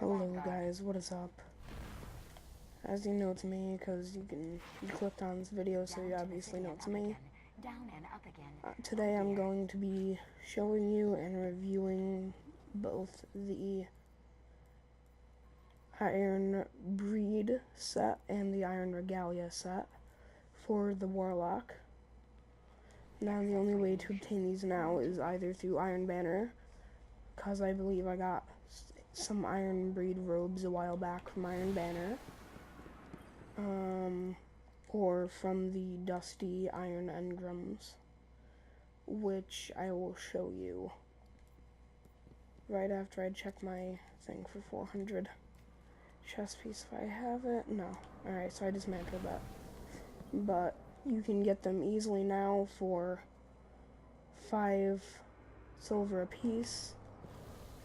Hello guys, what is up? As you know it's me, because you clicked on this video, so you obviously know it's me. Today I'm going to be showing you and reviewing both the Iron Breed set and the Iron Regalia set for the Warlock. Now the only way to obtain these now is either through Iron Banner, because I believe I got some Iron Breed robes a while back from Iron Banner, or from the Dusty Iron Engrams, which I will show you right after I check my thing for 400 chest piece if I have it. No. Alright, so I dismantled that. But you can get them easily now for 5 silver a piece.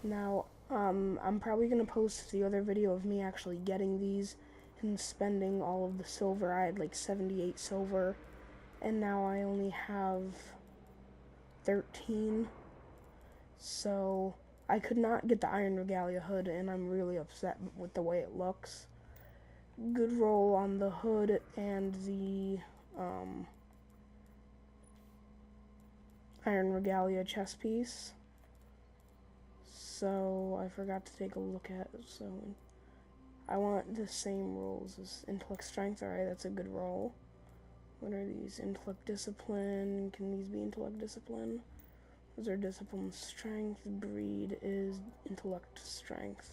Now, I'm probably going to post the other video of me actually getting these and spending all of the silver. I had like 78 silver, and now I only have 13. So, I could not get the Iron Regalia hood, and I'm really upset with the way it looks. Good roll on the hood and the, Iron Regalia chest piece. So, I forgot to take a look at it, so I want the same rolls as Intellect Strength. Alright, that's a good roll. What are these? Intellect Discipline. Can these be Intellect Discipline? Those are Discipline Strength. Breed is Intellect Strength.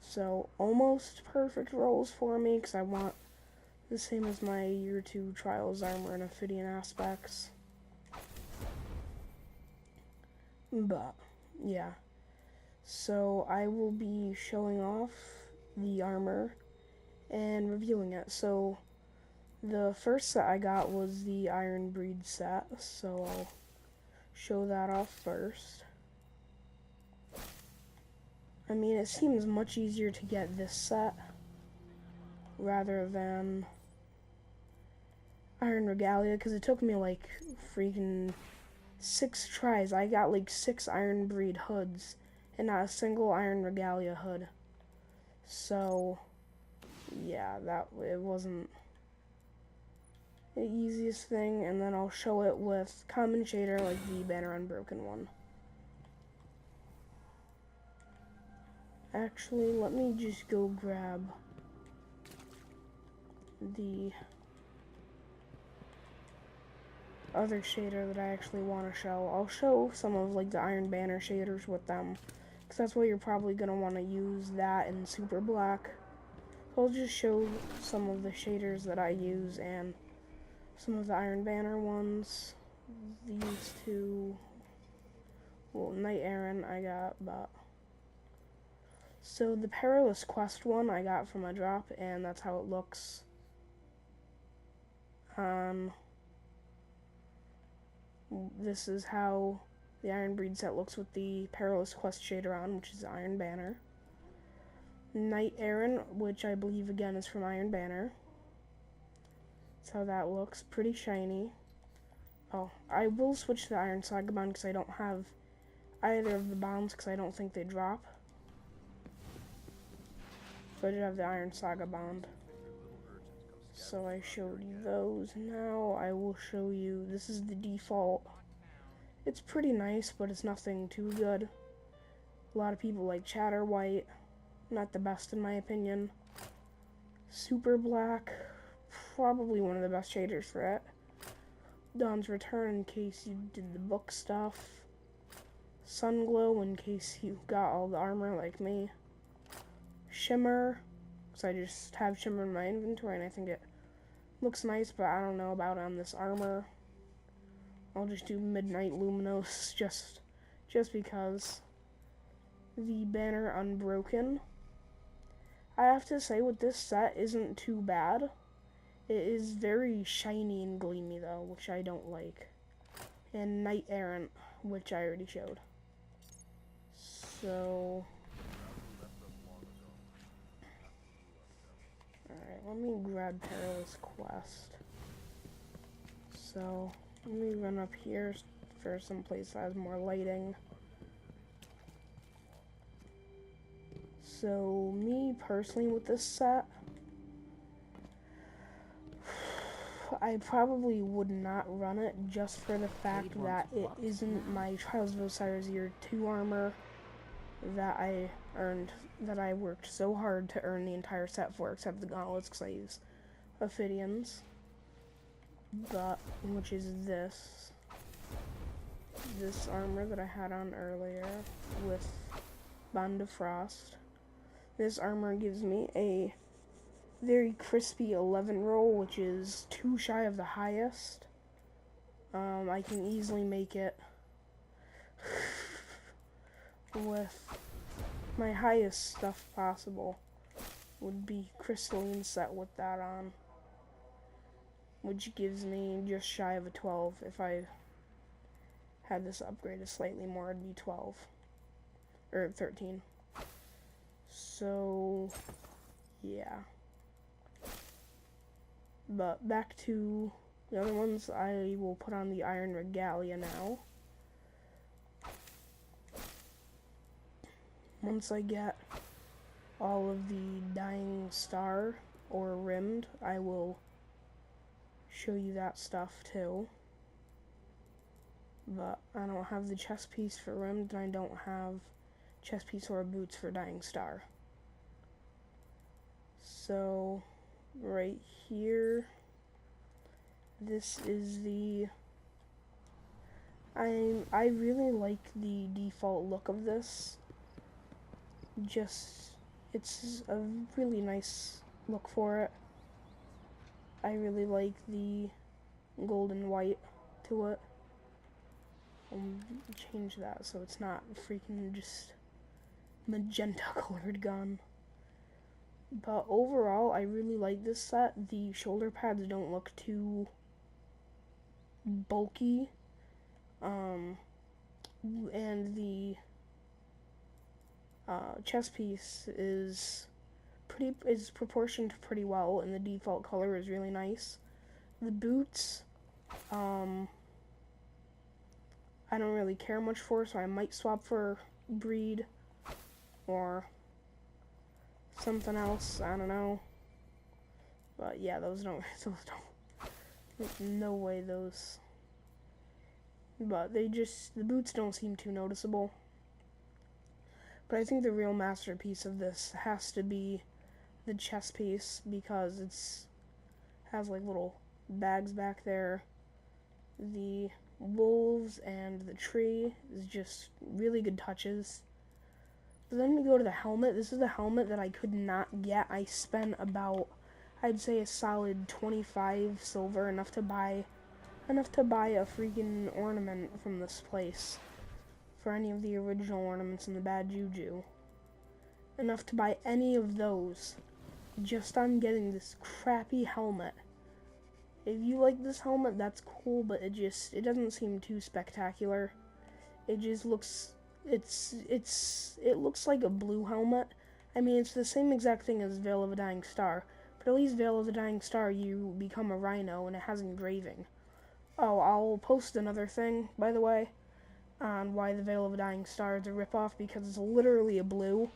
So, almost perfect rolls for me, because I want the same as my Year 2 Trials Armor and Ophidian Aspects. But, yeah. So, I will be showing off the armor and reviewing it. So, the first set I got was the Iron Breed set, so I'll show that off first. I mean, it seems much easier to get this set rather than Iron Regalia, because it took me like freaking 6 tries. I got like 6 Iron Breed hoods and not a single Iron Regalia hood. So, yeah, it wasn't the easiest thing, and then I'll show it with common shader like the Banner Unbroken one. Actually, let me just go grab the other shader that I actually want to show. I'll show some of like the Iron Banner shaders with them, because that's what you're probably going to want to use, that and Super Black. So I'll just show some of the shaders that I use and some of the Iron Banner ones. These two, well, Knight Errant I got, but so the Perilous Quest one I got from a drop, and that's how it looks. This is how the Iron Breed set looks with the Perilous Quest shader on, which is Iron Banner. Knight Errant, which I believe again is from Iron Banner. That's how that looks, pretty shiny. Oh, I will switch to the Iron Saga Bond because I don't have either of the bonds because I don't think they drop. So I did have the Iron Saga Bond. So I showed you those. Now I will show you, this is the default. It's pretty nice, but it's nothing too good. A lot of people like Chatter White. Not the best in my opinion. Super Black, probably one of the best shaders for it. Dawn's Return in case you did the book stuff. Sunglow in case you got all the armor like me. Shimmer, because I just have Shimmer in my inventory and I think it looks nice, but I don't know about it on this armor. I'll just do Midnight Luminous just because. The Banner Unbroken, I have to say with this set isn't too bad. It is very shiny and gleamy though, which I don't like. And Knight Errant, which I already showed. So, alright, let me grab Perilous Quest. So, let me run up here for some place that has more lighting. So, me personally with this set, I probably would not run it just for the fact that it isn't my Trials of Osiris Year 2 armor that I earned, that I worked so hard to earn the entire set for, except the gauntlets, because I use Ophidians. But, which is this armor that I had on earlier with Bond of Frost. This armor gives me a very crispy 11 roll, which is 2 shy of the highest. I can easily make it with my highest stuff possible would be crystalline set with that on, which gives me just shy of a 12. If I had this upgraded slightly more, it'd be 12 or 13. So yeah, but back to the other ones. I will put on the Iron Regalia now. Once I get all of the Dying Star or Rimmed, I will show you that stuff too. But I don't have the chest piece for Rimmed, and I don't have chest piece or boots for Dying Star. So right here, this is the I really like the default look of this. Just, it's a really nice look for it. I really like the gold and white to it. I'll change that so it's not freaking just magenta colored gun. But overall, I really like this set. The shoulder pads don't look too bulky. And the chest piece is proportioned pretty well, and the default color is really nice. The boots, I don't really care much for, so I might swap for breed or something else. I don't know. But yeah, those don't. No way those. But the boots don't seem too noticeable. But I think the real masterpiece of this has to be the chest piece, because has like little bags back there. The wolves and the tree is just really good touches. But then we go to the helmet. This is the helmet that I could not get. I spent about, I'd say, a solid 25 silver, enough to buy a freaking ornament from this place for any of the original ornaments in the Bad Juju. Enough to buy any of those just on getting this crappy helmet. If you like this helmet, that's cool, but it doesn't seem too spectacular. It just looks, it looks like a blue helmet. I mean, it's the same exact thing as Veil of a Dying Star, but at least Veil of the Dying Star, you become a rhino and it has engraving. Oh, I'll post another thing, by the way, on why the Veil of a Dying Star is a ripoff, because it's literally a blue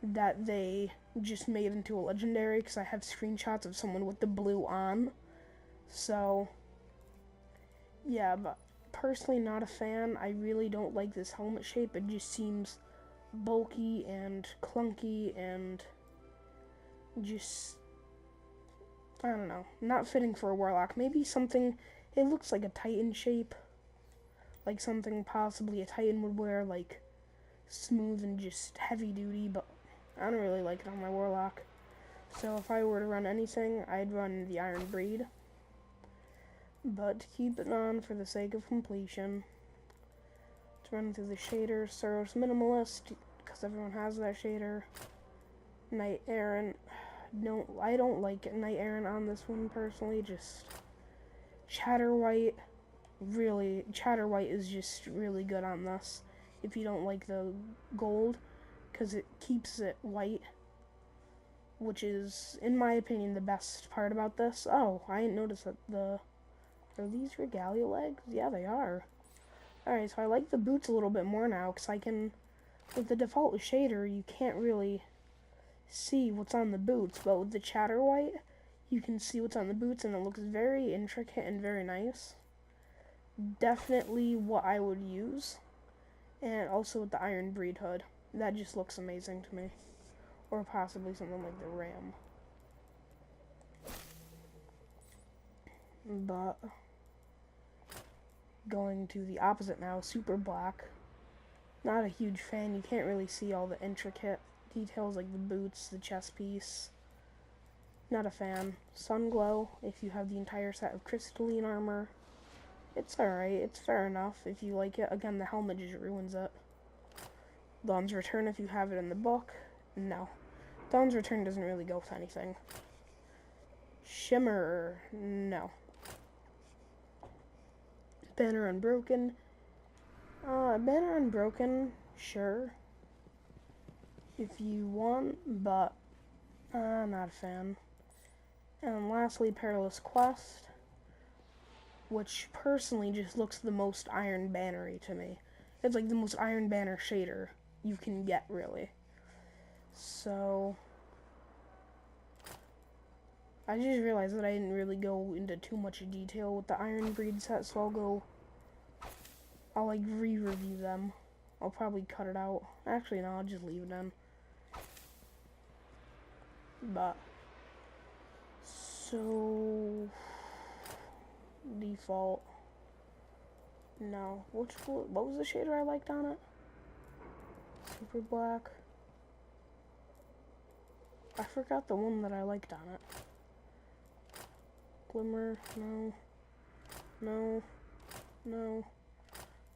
that they just made into a legendary, because I have screenshots of someone with the blue on. So yeah, but personally not a fan. I really don't like this helmet shape. It just seems bulky and clunky and just, I don't know, not fitting for a Warlock. Maybe something, it looks like a Titan shape, like something possibly a Titan would wear, like smooth and just heavy duty, but I don't really like it on my Warlock. So if I were to run anything, I'd run the Iron Breed. But to keep it on for the sake of completion, to run through the shaders, Suros Minimalist, because everyone has that shader. Knight Errant. No, I don't like Knight Errant on this one personally. Just Chatterwhite. Really, Chatterwhite is just really good on this. If you don't like the gold, because it keeps it white, which is, in my opinion, the best part about this. Oh, I didn't notice that are these Regalia legs? Yeah, they are. Alright, so I like the boots a little bit more now, because I can With the default shader, you can't really see what's on the boots, but with the chatter white, you can see what's on the boots, and it looks very intricate and very nice. Definitely what I would use. And also with the iron breed hood. That just looks amazing to me. Or possibly something like the Ram. But going to the opposite now, super black. Not a huge fan. You can't really see all the intricate details like the boots, the chest piece. Not a fan. Sunglow, if you have the entire set of crystalline armor. It's alright, it's fair enough if you like it. Again, the helmet just ruins it. Dawn's Return, if you have it in the book. No. Dawn's Return doesn't really go with anything. Shimmer, no. Banner Unbroken. Banner Unbroken, sure. If you want, but not a fan. And lastly, Perilous Quest, which personally just looks the most Iron Banner-y to me. It's like the most Iron Banner shader you can get, really. So I just realized that I didn't really go into too much detail with the Iron Breed set, so I'll like re-review them. I'll probably cut it out. Actually, no, I'll just leave it in. But so default. No, what was the shader I liked on it? Super black. I forgot the one that I liked on it. Glimmer, no.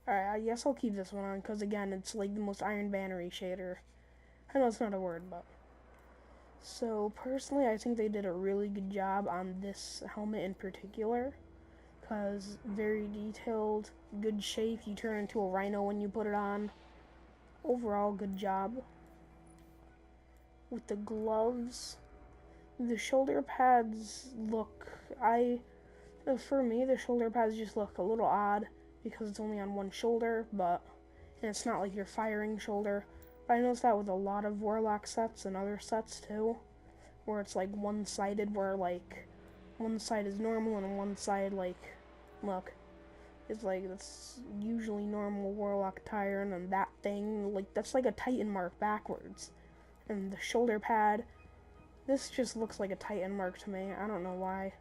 Alright, I guess I'll keep this one on, because again, it's like the most Iron Banner-y shader. I know it's not a word, but. So, personally, I think they did a really good job on this helmet in particular. Because very detailed, good shape, you turn into a rhino when you put it on. Overall, good job. With the gloves, the shoulder pads look, for me, the shoulder pads just look a little odd because it's only on one shoulder, and it's not like you're firing shoulder. But I noticed that with a lot of Warlock sets and other sets too, where it's like one-sided, where like one side is normal and one side like, look, it's like that's usually normal Warlock attire, and then that thing, like that's like a Titan mark backwards. And the shoulder pad, this just looks like a Titan mark to me. I don't know why.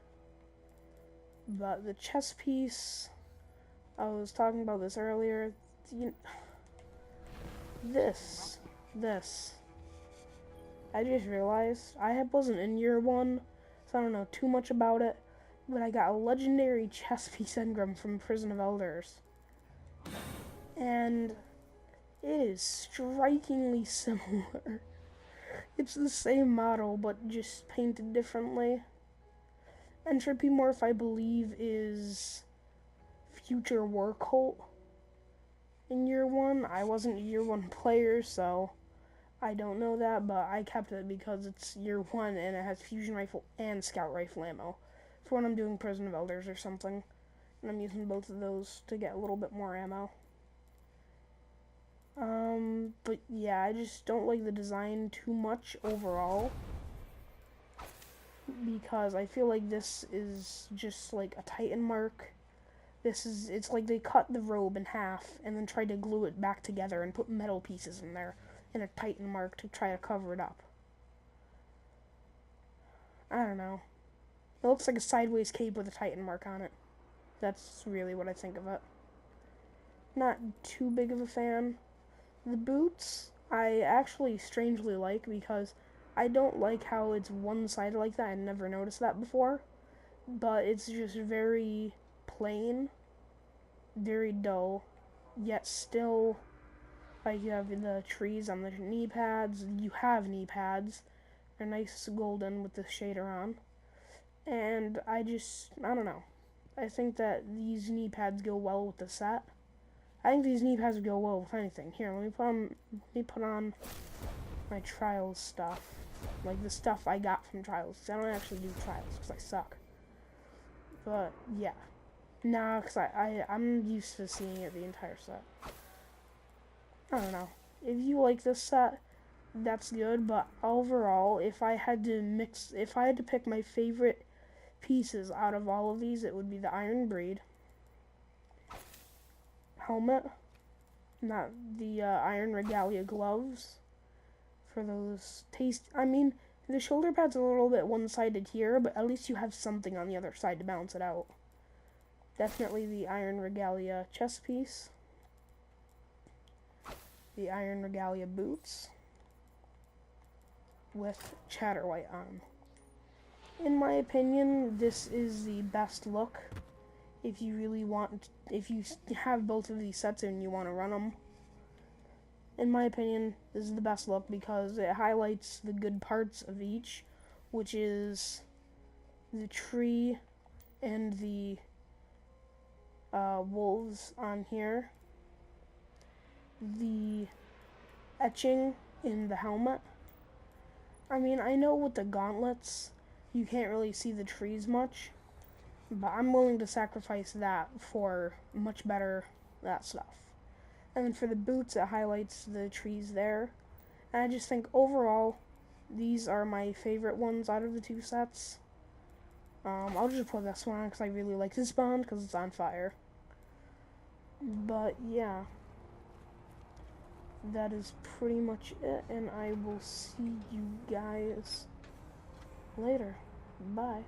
But the chest piece, I was talking about this earlier. This. I just realized I wasn't in year one, so I don't know too much about it. But I got a legendary chest piece engram from Prison of Elders. And it is strikingly similar. It's the same model, but just painted differently. Entropy Morph, I believe, is Future War Cult in year one. I wasn't a year one player, so I don't know that, but I kept it because it's year one and it has fusion rifle and scout rifle ammo for when I'm doing Prison of Elders or something. And I'm using both of those to get a little bit more ammo. But yeah, I just don't like the design too much overall, because I feel like this is just like a Titan mark. It's like they cut the robe in half and then tried to glue it back together and put metal pieces in there and a Titan mark to try to cover it up. I don't know. It looks like a sideways cape with a Titan mark on it. That's really what I think of it. Not too big of a fan. The boots, I actually strangely like, because I don't like how it's one-sided like that. I never noticed that before. But it's just very plain, very dull, yet still, like, you have the trees on the knee pads. You have knee pads. They're nice golden with the shader on. And I don't know. I think that these knee pads go well with the set. I think these knee pads would go well with anything. Here, let me put on my Trials stuff. Like the stuff I got from Trials. 'Cause I don't actually do Trials because I suck. But yeah. Nah, because I'm used to seeing it the entire set. I don't know. if you like this set, that's good, but overall, if I had to pick my favorite pieces out of all of these, it would be the Iron Braid helmet, not the Iron Regalia gloves for those I mean, the shoulder pad's a little bit one-sided here, but at least you have something on the other side to balance it out. Definitely the Iron Regalia chest piece, the Iron Regalia boots with Chatterwhite on. In my opinion, this is the best look if you have both of these sets and you want to run them. In my opinion, this is the best look because it highlights the good parts of each, which is the tree and the wolves on here, the etching in the helmet. I mean, I know with the gauntlets, you can't really see the trees much, but I'm willing to sacrifice that for much better that stuff. And then for the boots, it highlights the trees there. And I just think overall, these are my favorite ones out of the two sets. I'll just put this one on because I really like this bond because it's on fire. But yeah, that is pretty much it, and I will see you guys later. Bye.